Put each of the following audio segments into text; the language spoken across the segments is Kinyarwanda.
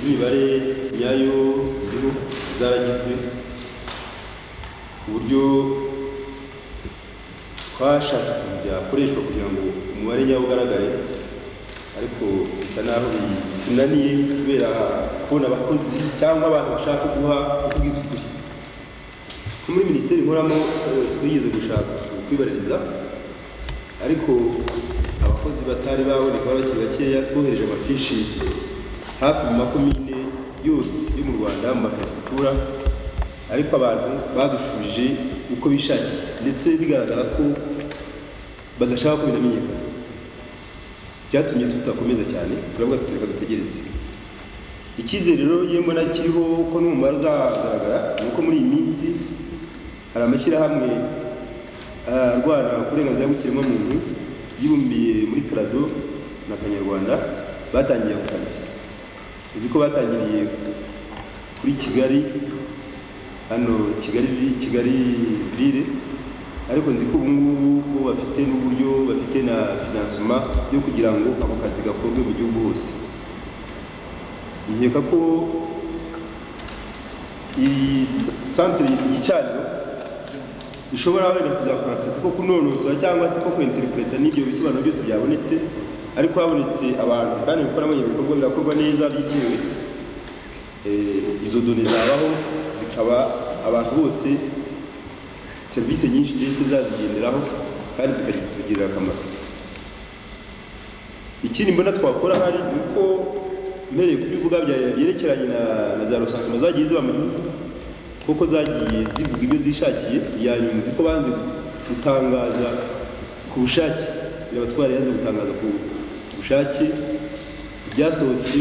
z'imibare nyayo ziriho zaragizwe ku buryo twashatse ukuntu byakoreshwa kugira ngo umubare nyawo ugaragare, ariko bisa naho bitunaniye kubera kubona abakozi cyangwa abantu bashaka guha ubwiza ukuri. Muri minisiteri nkoramo twigeze gushaka kwibaririza, ariko abakozi batari baboneka bakiri bakeya. Twohereje amafishi hafi mu makomine yose yo mu Rwanda mu maperefegitura, ariko abantu badushubije uko bishakiye, ndetse bigaragara ko badashaka ko binamenyekana. Byatumye tutakomeza cyane, turavuga tuti reka dutegereze. Icyizere rero yemwe na kiriho ko n'umubare uzagaragara, nuko muri iyi minsi hari amashyirahamwe arwana uburenganzira bw'ikiremwamuntu yibumbiye muri Krado na Kanyarwanda batangiye ku kazi. Uzi ko batangiriye kuri Kigali, hano Kigali ville, ariko nzi ko ubu ngubu bo bafite n'uburyo, bafite na financement yo kugira ngo ako kazi gakorwe mu gihugu hose. Nkeka ko iyi centre y'igicaniro ishobora wenda kuzakora akazi ko kunonosora cyangwa se ko kwinterpreta n'ibyo bisobanuro byose byabonetse, ariko habonetse abantu kandi bikoramo ibikorwa birakorwa neza bizewe. Izo données zabaho zikaba abantu bose serivisi nyinshi ndetse zazigenderaho kandi zikagirira akamaro. Ikindi mbona twakora hari nuko mpereye kubivuga byerekeranye na za recensement zagiye ziba mu gihugu, kuko zagiye zivuga ibyo zishakiye, yanyuma ziko banze gutangaza ku bushake, abatwari yanze gutangaza ku bushake byasohotse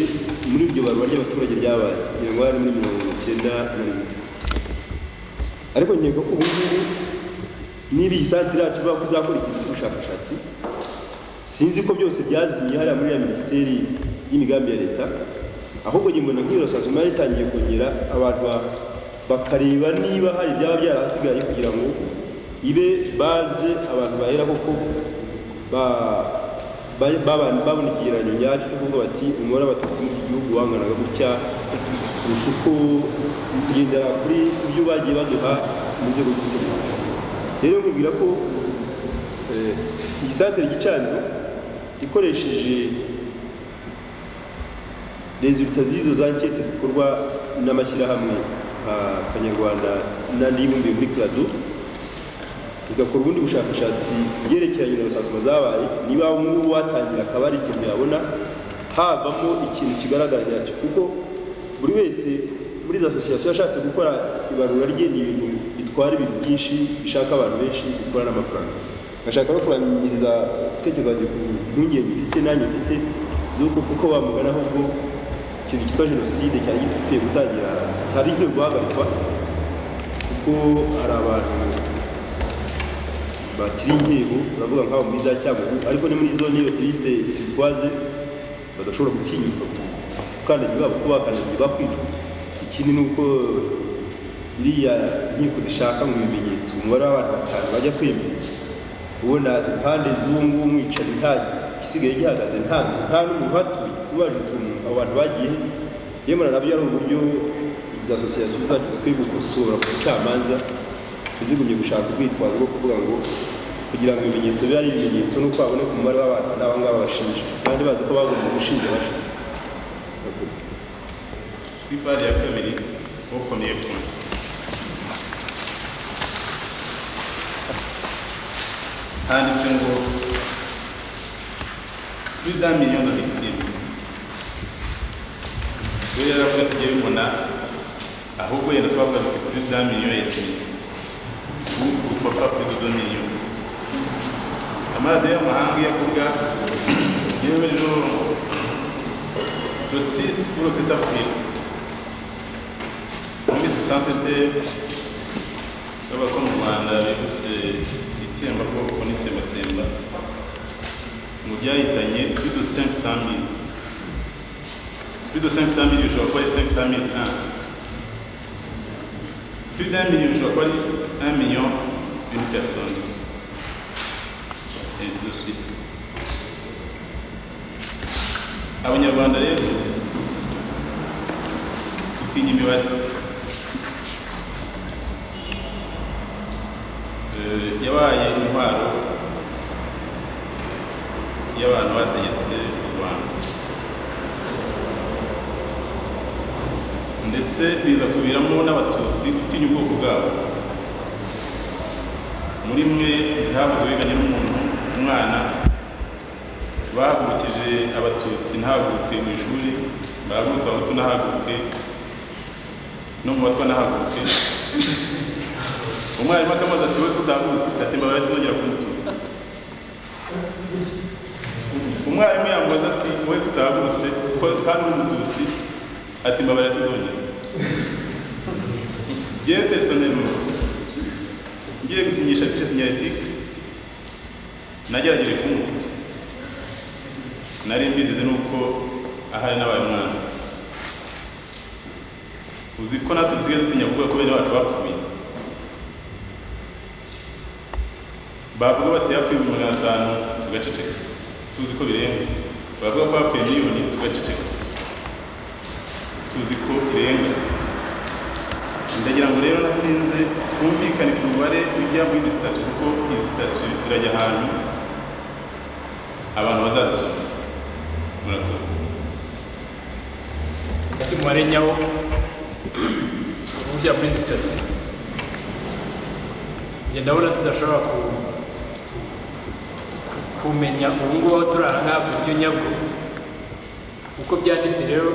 muri iryo barwa ry'abaturage ryabaye kugira ngo hari muri 1991. Ariko nkeka ko ubu ngubu niba iyi santire yacu ivuga ko izakora ikintu cy'ubushakashatsi, sinzi ko byose byazimiye hariya muri ya minisiteri y'imigambi ya leta, ahubwo njye mbona nk'iyo recensement itangiye kongera abantu bakareba niba hari byaba byarahasigaye kugira ngo ibe baze abantu bahera koko babona ikigereranyo nyacyo cyo kuvuga bati umubare w'abatutsi muri iki gihugu wanganaga gutya, kurusha uko kugendera kuri ibyo bagiye baduha mu nzego z'ubutegetsi. Rero nkubwira ko iyi centre y'igicaniro ikoresheje resultats z'izo za enquête zikorwa n'amashyirahamwe nka Kanyarwanda n'andi yibumbiye muri Krado, igakora ubundi bushakashatsi byerekeranye na recensement zabaye, niba ngubu watangira akaba ari ikintu yabona havamo ikintu kigaragara nyacyo, kuko buri wese muri za association yashatse gukora ibarura rye ni ibintu bitwara ibintu byinshi, bishaka abantu benshi, bitwara n'amafaranga. Ngashaka no kurangiriza gutekereza ku mpungenge mfite nanjye mfite z'uko kuko bamugana ahubwo ikintu cyitwa jenoside cyari gikwiye gutangira, cyari gikwiye guhagarikwa, kuko hari abantu bakiri inkego uravuga nk'abo muri za Cyamugu, ariko ni muri zone yose bise turikwaze badashobora gutinyuka gukandagira babo, kuko bakandagira bakwicwa. Ikindi ni uko iriya nkiko zishaka mu bimenyetso umubare w'abantu batanu bajya kwemeza, ubona impande z'ubu umwicanyi nta gisigaye gihagaze, nta nzu, nta n'umuntu uhatuye, ubaje utuntu abo bantu bagiye. Yemwe nabyo ari uburyo izi association zacu zikwiye gukosora ku bucamanza, zigumye gushaka ubwitwazo bwo kuvuga ngo kugira ngo ibimenyetso bibe ari ibimenyetso nuko baboneka umubare w'abantu n'abo ngabo bashinja, kandi bazi ko bagomba gushinja bashize. Kw'ipari ya kabiri au premier point, handitse ngo plus d'un million de victimes. Rero yaravuga ati yewe mbona ahubwo yenda twavuga ati plus d'un million et pourquoi pas plus de 2 millions. Amaradiyo y'amahanga yavuga yewe le 6 pour le 7 avril muri c'était abako mu Rwanda bibutse itsembabwoko n'itsembatsemba mu byahitanye plus de 500 000, je vois pas les 500 000, plus d'1 million, je vois pas 1 million d'une personne, et ainsi de suite. Abanyarwanda rero y'imibare yabaye intwaro y'abantu bategetse u Rwanda, ndetse biza kubiramo n'abatutsi gutinya ubwoko bwabo. Muri mwe ntihabuze wiganye n'umuntu, umwana bahagurukije abatutsi ntahaguruke mu ishuri, bahagurutse abahutu ntahaguruke, no mu batwa ntahaguruke. Umwarimu akamaze ati we kutahagurutse, ati mbabaye sinongera kumututsi. Umwarimu yamubaza ati we kutahagurutse kandi uri umututsi, ati mbabaye sinongera. Jewe personnellement ngiye gusinyisha fiche signalétique nagerageje kumuta, nari mbizize nuko ahari n'abaye mwana. Uzi ko natwe dusigaye dutinya kuvuga ko bene wacu bapfuye. Bavuga bati yapfuye 500 tugaceceka, tuzi ko birenga. Bavuga ko yapfuye miliyoni tugaceceka, tuzi ko birenga. Ndagira ngo rero natinze twumvikane ku mubare w'ibya muri izi statut, kuko izi statut zirajya ahantu abantu bazazisoma. Murakoze. Ati umubare nyawo ujya muri izi statut, njye ndabona tudashobora kumenya ubu ngubu aho turi aha ngaha ku buryo nyabwo. Uko byanditse rero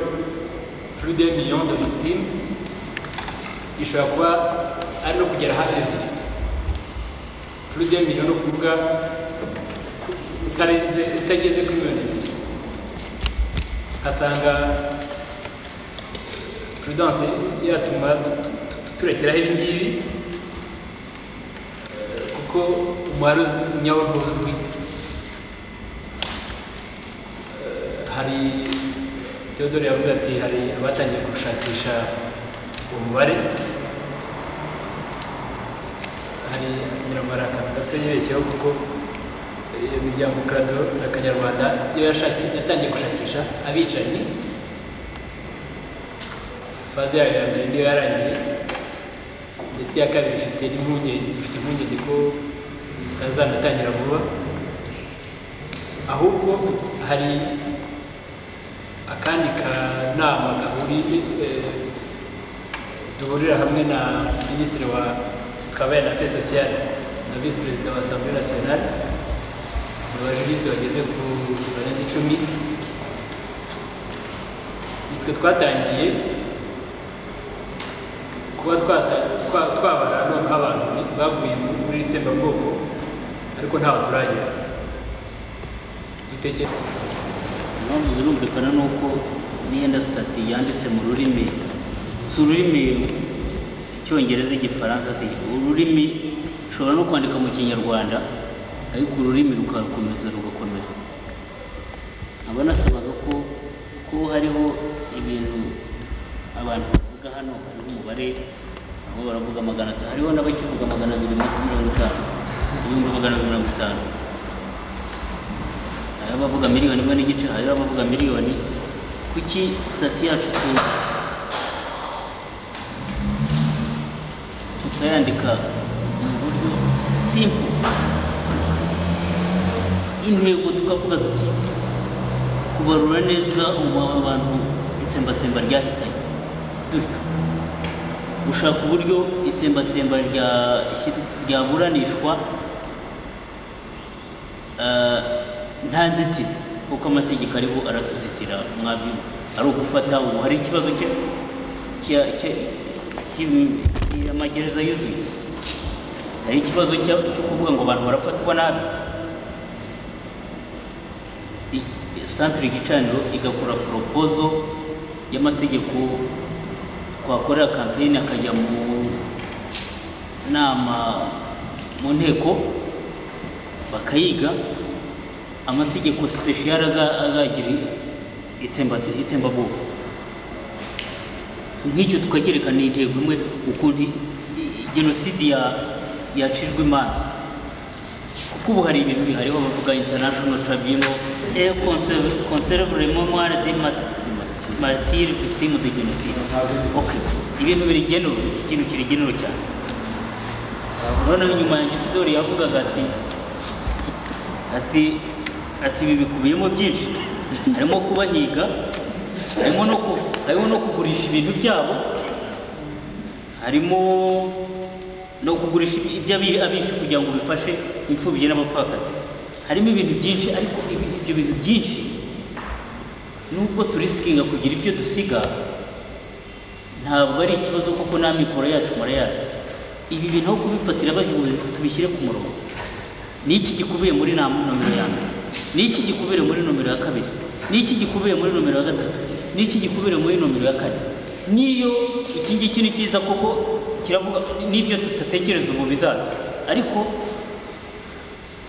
plus de 1 million de victimes, ishobora kuba ari no kugera hafi ebyiri. Plus de 1 million no kuvuga utageze kuri miliyoni ebyiri. Asanga prudence yatuma turekeraho ibi ngibi, kuko umubare nyawo ntuzwi. Hari Theodore yavuze ati hari abatangiye gushakisha umubare. Hari nyiramaraka gato yibeshyeho, kuko iyo miryango Krado na Kanyarwanda iyo yatangiye gushakisha abicanyi, faze yayo ya mbere niyo yarangiye, ndetse iya kabiri ifite impungenge ko itazanatangira vuba. Ahubwo hari akandi kanama duhurira hamwe na Minisitiri wa Travail na Affaires Sociales na Vice Président wa Assemblée Nationale, abajuriste bageze ku barenze 10. Nitwe twatangiye kuba twabara noneho abantu baguye muri itsembabwoko, ariko ntaho turagera. Dutekereza impamvu zirumvikana nuko n'iyenda stati yanditse mu rurimi, si ururimi Icyongereza, Igifaransa, si ururimi ushobora no kwandika mu Kinyarwanda, ariko ururimi rugakomera. Aba nasabaga ko hariho ibintu abantu bavuga hano, hariho umubare, aho baravuga 500, hariho n'abakivuga 250, 250. Abavuga miliyoni 1 n'igice, hari abavuga miliyoni. Kuki stati yacu tutayandika mu buryo simple, intego tukavuga tuti kubarura neza abantu itsembatsemba ryahitanye, dutyo gushaka uburyo itsembatsemba ryaburanishwa nta nzitizi, kuko amategeko ariho aratuzitira. Mwabyo ari ugufata ubu hari ikibazo amagereza yuzuye, hari ikibazo cyo kuvuga ngo abantu barafatwa nabi. Centre Gicaniro igakora proposal y'amategeko, twakorera campaign akajya mu nama mu nteko bakayiga, amategeko special azagira itsembabwoko. Nk'icyo tukakerekana intego imwe, ukuntu genocide yacirwa imanza, kuko ubu hari ibintu bihariho bavuga international tribunal conserve le mémoire des martyrs. martyr victime de génocide. Okay, ibintu birigenewe, iki kintu kirigenewe cyane. Urabona nyuma ya Isidore yavugaga ati ibi bikubiyemo byinshi, harimo kubahiga, harimo no kugurisha ibintu byabo, harimo no kugurisha iby'abishe kugira ngo bifashe imfubyi n'abapfakazi. Harimo ibintu byinshi, ariko ibyo bintu byinshi nubwo turisikinga kugira ibyo dusiga, ntabwo ari ikibazo kuko nta mikoro yacu murayazi. Ibi bintu aho kubifatira abayobozi tubishyire ku murongo. N'iki gikubiye muri nomero ya mbere, n'iki gikubiye muri nomero ya kabiri, n'iki gikubiye muri nomero ya gatatu, n'iki gikubiye muri nomero ya kane. Niyo iki ngiki ni cyiza kuko kiravuga n'ibyo tutatekereza ubu bizaza, ariko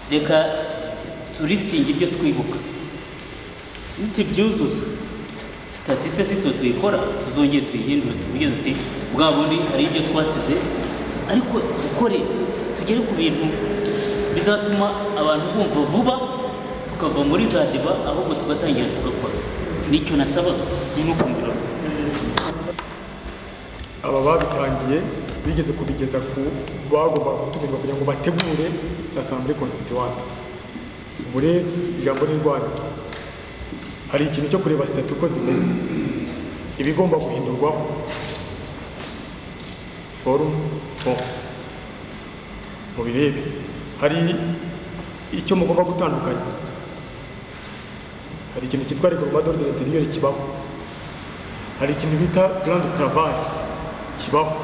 reka turistinge ibyo twibuka. Nitubyuzuza statistique tuyikora, tuzongeye tuyihindure, tuvuge tuti bwa bundi hari ibyo twasize, ariko dukore tugere ku bintu bizatuma abantu bumva vuba, tukava muri za deba ahubwo tugatangira tugakora. Nicyo nasaba n'ukumbira aba babitangiye bigeze kubigeza ku bagomba gutumirwa kugira ngo bategure l'Assemblée constituante. Ubure ijambo n'indwanya, hari ikintu cyo kureba statut uko zimeze, ibigomba guhindurwaho, forum fond mu birebe, hari icyo mugomba gutandukanya, hari ikintu cyitwa règlement d'ordre intérieur kibaho, hari ikintu bita plan de travail kibaho,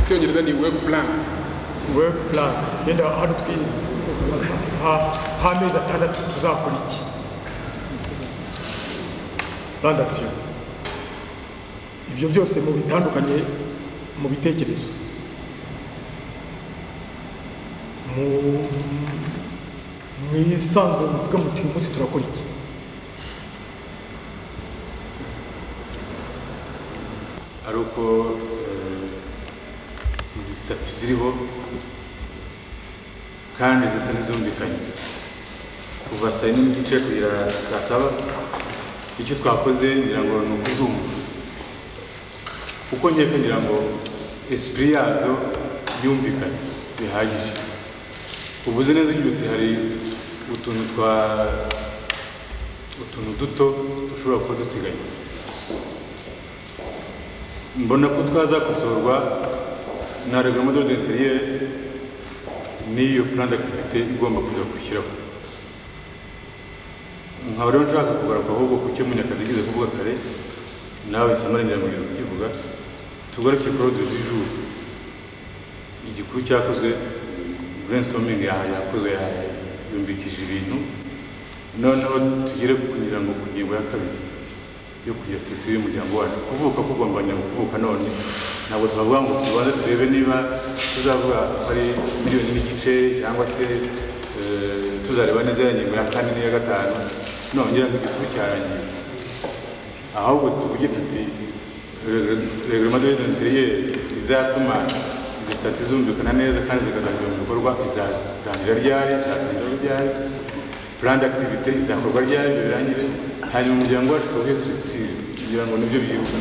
cyongereza ni work plan. Yenda hano nk'amezi 6 tuzakora iki, plan d'action. Ibyo byose mu bitandukanye mu bitekerezo, mu isanzwe muvuga muti uyu munsi turakora iki. ari uko izi statu ziriho kandi zisa n'izumvikanye kuva saa 9:30 kugera saa 7. Icyo twakoze ngira ngo ni ukuzumva, kuko nkeka ngira ngo esprit yazo yumvikanye bihagije. Uvuze neza ugira uti hari utuntu duto dushobora kuba dusigaye. Mbona ko twazakosorwa na règlement d'ordre intérieur n'iyo plan d'activité igomba kuza kwishyiraho. Nkaba rero nshaka kugaruka ahubwo ku cyo Munyakazi yagize kuvuga kare, nawe Samara ngira ngo ugeze kukivuga, tugaruke kuri ordre du jour. Igikuru cyakozwe, brainstorming yakozwe, yumbikije ibintu, noneho tugere kugira ngo ku ngingo ya kabiri yo kugira structure y'umuryango wacu. Kuvuka kugombanya kuvuka none, ntabwo twavuga ngo tubanze turebe niba tuzavuga ari miliyoni n'igice cyangwa se tuzareba neza ya ngingo ya 4 n'iya 5. Nongera ngo igikuru cyarangiye, ahubwo tuvuge tuti règlement d'ordre intérieur izatuma izi statut zumvikana neza kandi zikazashyirwa mu bikorwa. Izarangira ryari, plan d'activité izakorwa ryari, birangire, hanyuma umuryango wacu tuvuge structure kugira ngo nibyo byibuka.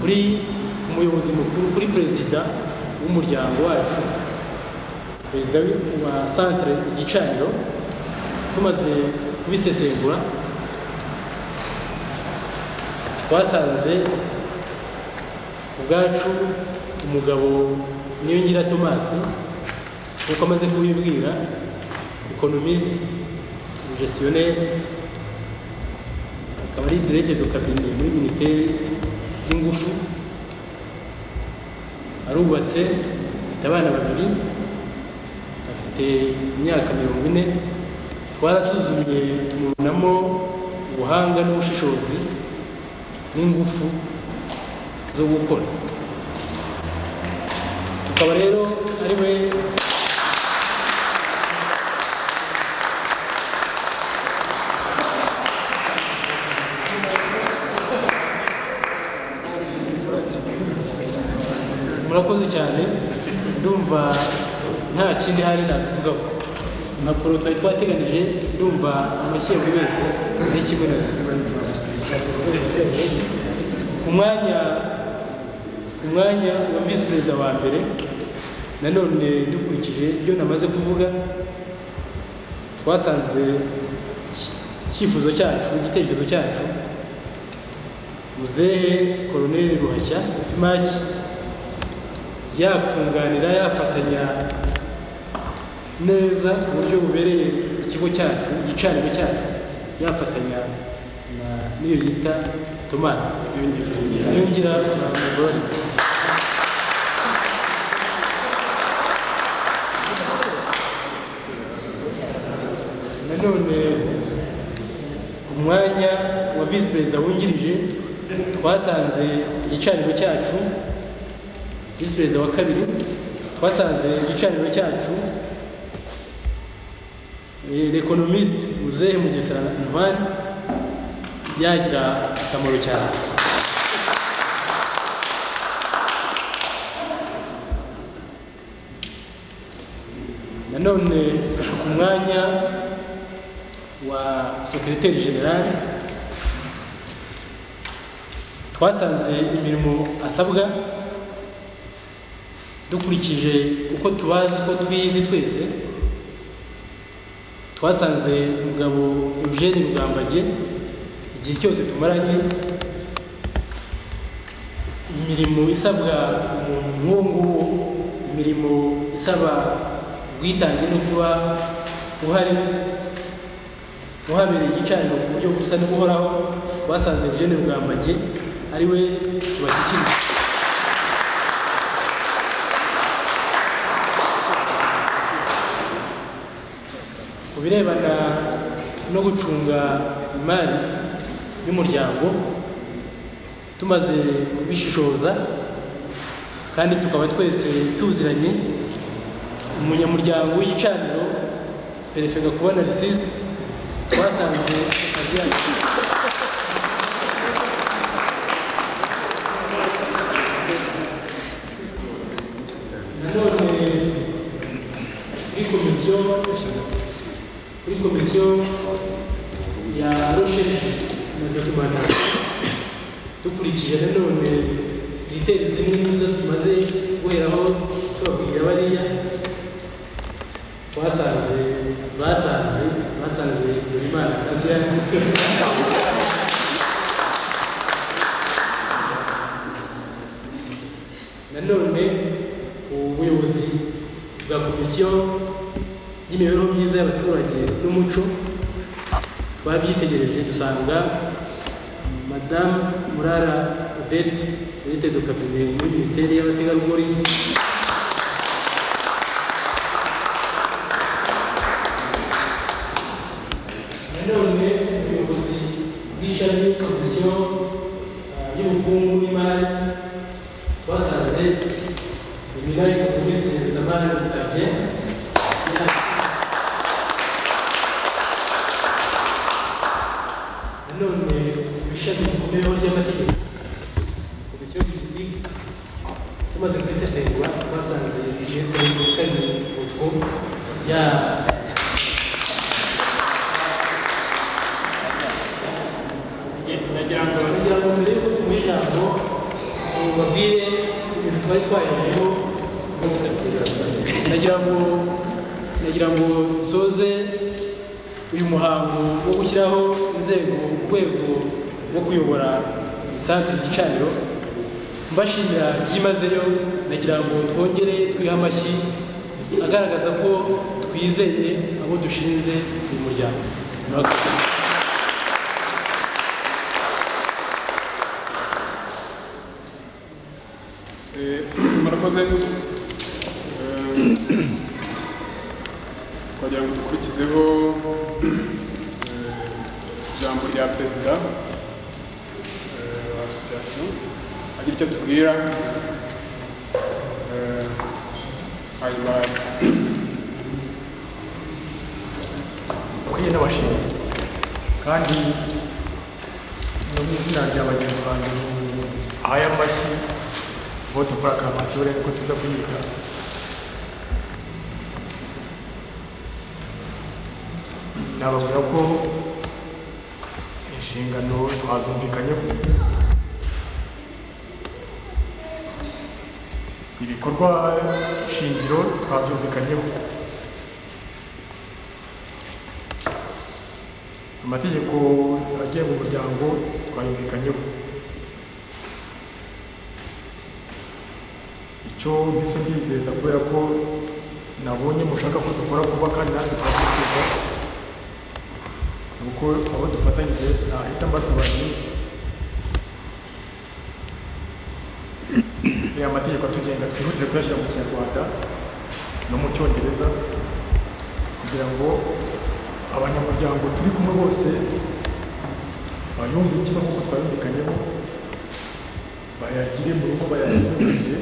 Kuri umuyobozi mukuru, kuri perezida w'umuryango wacu, perezida wa centre Igicaniro, tumaze kubisesengura twasanze ubwacu umugabo Niyongira Thomas nk'uko amaze kubibwira economist gestionnaire akaba ari directeur de cabinet muri ministeri y'ingufu, arubatse, afite abana babiri, afite imyaka 40. Twarasuzumye tumubonamo ubuhanga n'ubushishozi n'ingufu zo gukora. Tukaba rero ari we murakoze cyane. Ndumva nta kindi hari nabivugaho. Impapuro twari twateganije ndumva amashyi buri wese ari kimwe nazo. Umwanya wa visi perezida wa mbere, nanone dukurikije ibyo namaze kuvuga, twasanze icyifuzo cyacu, igitekerezo cyacu, Muzehe Colonel Ruhashya Epimaki yakunganira, yafatanya neza mu buryo bubereye ikigo cyacu, igicaniro cyacu, yafatanya n'iyo yita Thomas Niyongira na Mugore. Nanone umwanya wa visi perezida wungirije, twasanze igicaniro cyacu, visi perezida wa kabiri, twasanze igicaniro cyacu l'économiste Muzehe Mugesera Antoine yagira akamaro cyane. Nanone ku mwanya wa secrétaire général, twasanze imirimo asabwa dukurikije uko tubazi ko twizi twese, twasanze umugabo Eugene Rugambage igihe cyose tumaranye, imirimo isabwa umuntu nk'uwo nguwo, imirimo isaba ubwitange no kuba uhari muhabereye igicaniro ku buryo busa n'ubuhoraho, twasanze Eugene Rugambage ari we tubashyikiriza. Ku birebana no gucunga imari y'umuryango, tumaze kubishishoza kandi tukaba twese tuziranye, umunyamuryango w'igicaniro Perefe Gakuba Narcisse twasanze akazi yacu. Nanone kuri komisiyo ya recherche na documentation, dukurikije nanone kriteri zimwe n'izo tumaze guheraho tubabwira bariya, basanze Urimana Cassian nanone ubuyobozi bwa komisiyo y'imibereho myiza y'abaturage n'umuco, twabyitegereje dusanga Madame Murara Odette directeur de cabinet muri Minisiteri y'Abategarugori, nanone ubuyobozi bw'ishami komisiyo y'ubukungu n'imari, twasanze Iminari Economiste Zamana Dutavye, nanone ishami rikomeye ry'amategeko komisiyo y'Igihugu, tumaze kubisesengura twasanze Bosco nagira ngo mbere yuko tumuha ijambo babwire ibintu twari twahejeho, nagira ngo soze uyu muhango wo gushyiraho inzego ku rwego rwo kuyobora santere Gicaniro, mbashimira byimazeyo. Nagira ngo twongere twiha amashyi agaragaza ko twizeye abo dushinze uyu muryango. Murakoze. Kugira ngo dukurikizeho ijambo rya perezida wa association agira icyo tubwira, hanyuma ukwiye n'abashimye kandi no mu izina rya bagenzi banjye aya mashyi vote pour acclamation rero ko tuza kuyita. Nababwira ko inshingano twazumvikanyeho, ibikorwa shingiro twabyumvikanyeho, amategeko agenga umuryango twayumvikanyeho. Icyo mbese mbizeza kubera ko nabonye mushaka ko dukora vuba kandi natwe twabyifuza, nuko abo dufatanyije nahita mbasaba nti aya mategeko atugenga twihutire kuyashyira mu Kinyarwanda no mu Cyongereza kugira ngo abanyamuryango turi kumwe bose bayumve kimwe nk'uko twabumvikanyeho, bayagire mu rugo, bayashyire,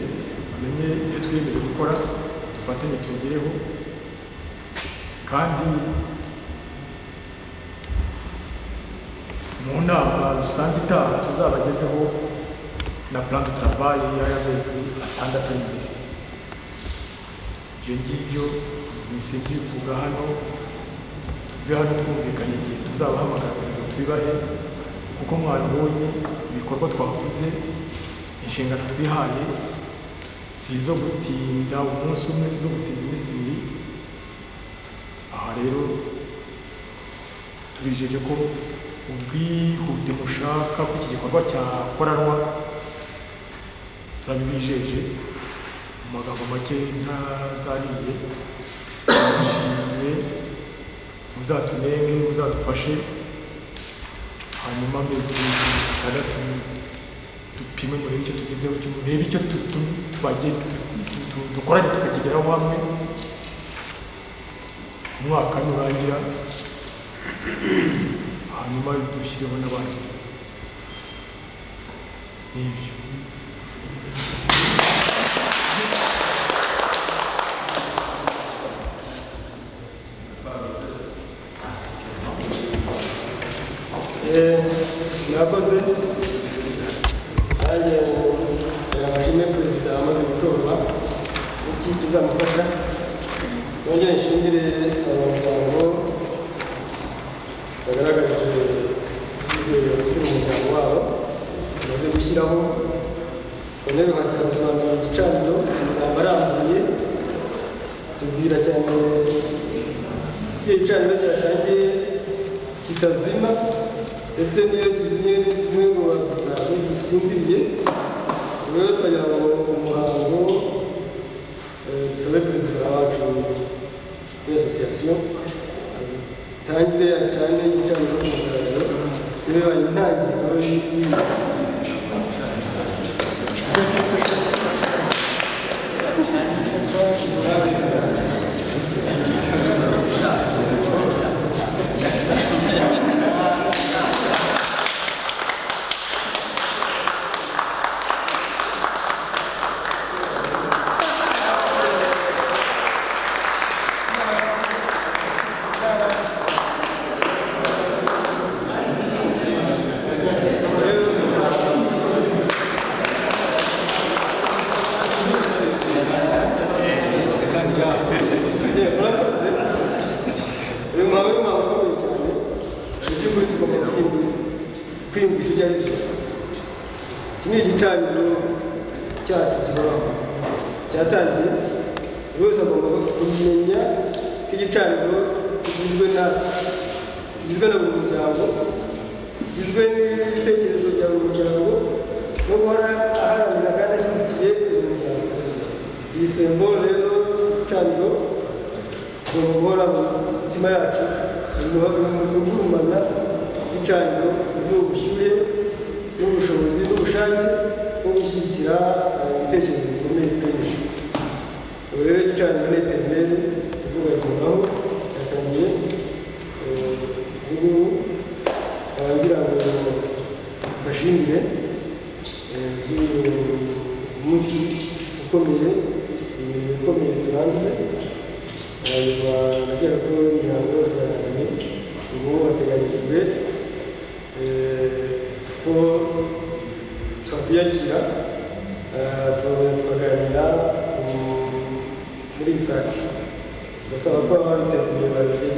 bamenye ibyo twiyemeje gukora, dufatanye tubigereho. Kandi mu nama rusange itaha tuzabagezeho na plan de travail y'amezi 6 imbere. Ibyo ngibyo nise bivuga hano, tuve hano twumvikanye igihe tuzabahamagara kugira ngo tubibahe, kuko mwabibonye ibikorwa twavuze, inshingano twihaye si izo gutinda umunsi umwe, si izo gutinda iminsi ibiri. Aha rero tubijeje ko ubwihute mushaka ko iki gikorwa cyakoranwa turabibijeje mu magambo make ntazariye. Turashimye, muzatunenge, muzadufashe, hanyuma amezi 6 dupime murebe icyo tugezeho, murebe icyo dukoranye tukakigeraho hamwe. Umwaka nurangira hanyuma dushyireho n'abandi. Nibyo. Murakoze. Nanjye abashimye perezida amaze gutorwa n'ikipe izamufasha, nongere nshimire abanyamuryango bagaragaje icyizere kuri umuryango wabo bamaze gushyiraho. Kongere nkashyira gusobanura igicaniro, amagambo arambuye tubwira cyane iyo igicaniro cyatangiye kitazima, ndetse n'iyo kizimye kimwe mu bantu gisinziriye. Rero twagira ngo umuhango dusabe perezida wacu w'iyi association tangire acane igicaniro ku mugaragaro, rero intangiriro kwiyumvisha ibyo ari byo. Iki ni igicaniro cyacu gihoraho cyatangiye, buri wese agomba kumenya ko igicaniro kigizwe na buri muryango, kigizwe n'ibitekerezo bya buri muryango no guhora aharanira kandi ashyigikiye uyu muryango. Iyi sembolo rero igicaniro tugomba guhora mu mitima yacu gurumana igicaniro n'ubushyuhe n'ubushobozi n'ubushake bwo gushyigikira ibitekerezo bikomeye twemeje. Ubu rero igicaniro ni eterineri tuvugaho cyatangiye ubu abagira ngo bashimire umunsi ukomeye turangize hanyuma ndakeka ko imihango yose yarangiye ubu hateganyijwe ko twakwiyakira tukaganira muri iyi sake ndasaba ko ababiteguye babigeze